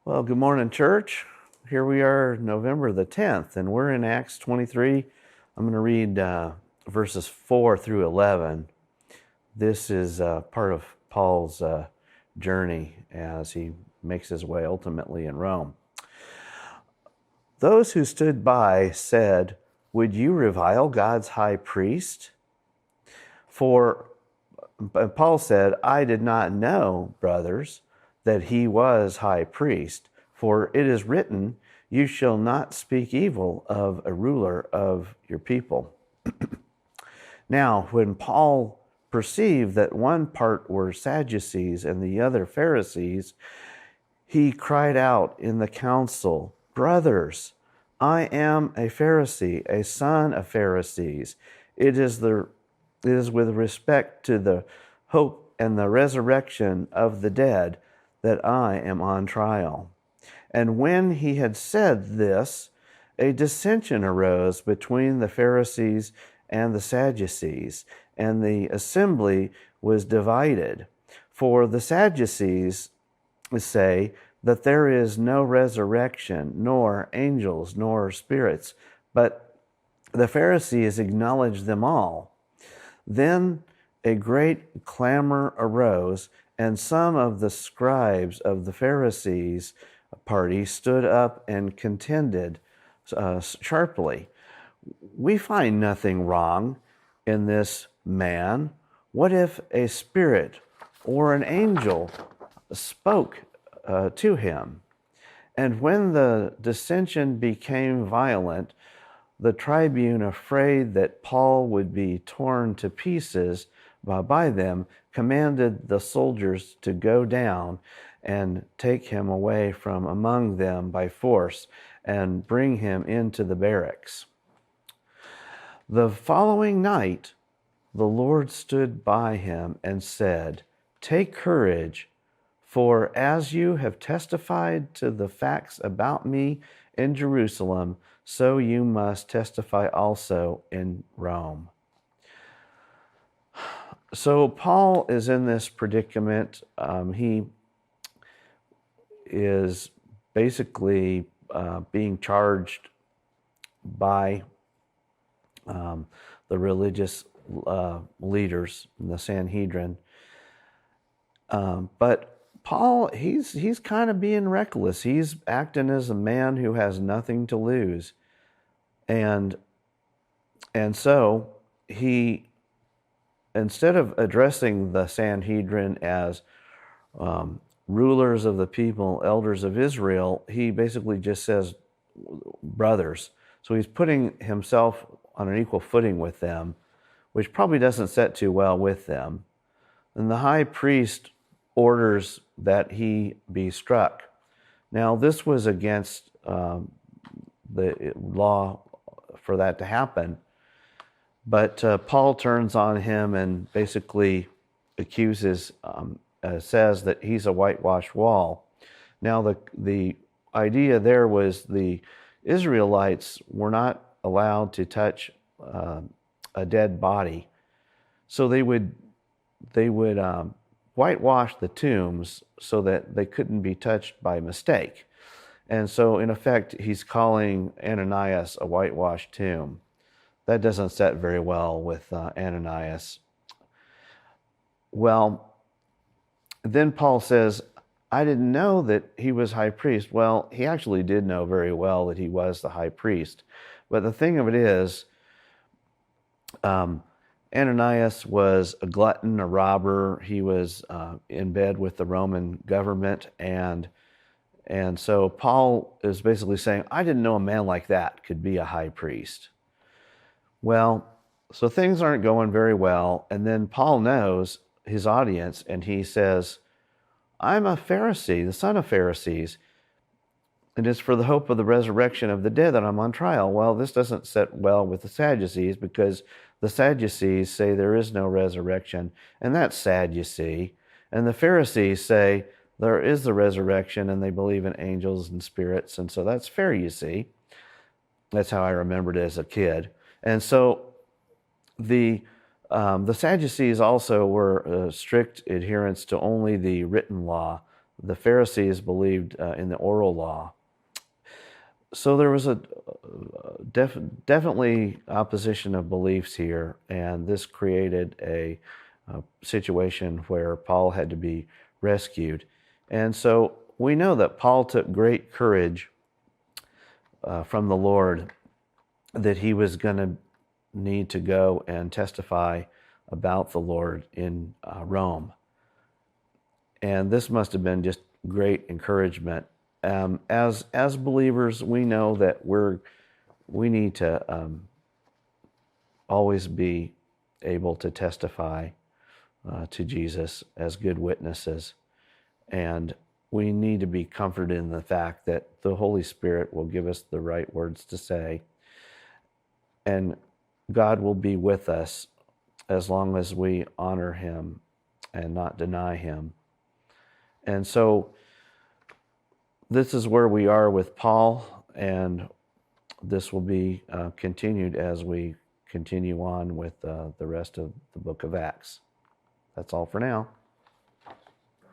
Well, good morning, church. Here we are, November the 10th, and we're in Acts 23. I'm going to read verses 4 through 11. This is part of Paul's journey as he makes his way ultimately in Rome. Those who stood by said, "Would you revile God's high priest?" For Paul said, "I did not know, brothers, that he was high priest. For it is written, you shall not speak evil of a ruler of your people." Now, when Paul perceived that one part were Sadducees and the other Pharisees, he cried out in the council, "Brothers, I am a Pharisee, a son of Pharisees. It is with respect to the hope and the resurrection of the dead that I am on trial." And when he had said this, a dissension arose between the Pharisees and the Sadducees, and the assembly was divided. For the Sadducees say that there is no resurrection, nor angels, nor spirits, but the Pharisees acknowledge them all. Then a great clamor arose, and some of the scribes of the Pharisees' party stood up and contended sharply. "We find nothing wrong in this man. What if a spirit or an angel spoke to him?" And when the dissension became violent, the tribune, afraid that Paul would be torn to pieces by them, commanded the soldiers to go down and take him away from among them by force and bring him into the barracks. The following night, the Lord stood by him and said, "Take courage, for as you have testified to the facts about me in Jerusalem, so you must testify also in Rome." So Paul is in this predicament. He is basically being charged by the religious leaders in the Sanhedrin. But Paul, he's kind of being reckless. He's acting as a man who has nothing to lose. And so he, instead of addressing the Sanhedrin as rulers of the people, elders of Israel, he basically just says, "Brothers." So he's putting himself on an equal footing with them, which probably doesn't set too well with them. And the high priest orders that he be struck. Now, this was against the law for that to happen, but Paul turns on him and basically accuses, says that he's a whitewashed wall. Now, the idea there was the Israelites were not allowed to touch a dead body, so they would whitewash the tombs so that they couldn't be touched by mistake. And so, in effect, he's calling Ananias a whitewashed tomb. That doesn't set very well with Ananias. Well, then Paul says, "I didn't know that he was high priest." Well, he actually did know very well that he was the high priest. But the thing of it is, Ananias was a glutton, a robber. He was in bed with the Roman government. And so Paul is basically saying, "I didn't know a man like that could be a high priest." Well, so things aren't going very well. And then Paul knows his audience, and he says, "I'm a Pharisee, the son of Pharisees. It is for the hope of the resurrection of the dead that I'm on trial." Well, this doesn't set well with the Sadducees, because the Sadducees say there is no resurrection, and that's sad, you see. And the Pharisees say there is the resurrection, and they believe in angels and spirits, and so that's fair, you see. That's how I remembered it as a kid. And so the Sadducees also were strict adherents to only the written law. the Pharisees believed in the oral law. So there was a definitely opposition of beliefs here, and this created a situation where Paul had to be rescued. And so we know that Paul took great courage from the Lord that he was going to need to go and testify about the Lord in Rome. And this must have been just great encouragement. As believers, we know that we need to always be able to testify to Jesus as good witnesses, and we need to be comforted in the fact that the Holy Spirit will give us the right words to say, and God will be with us as long as we honor Him and not deny Him. And so this is where we are with Paul, and this will be continued as we continue on with the rest of the book of Acts. That's all for now.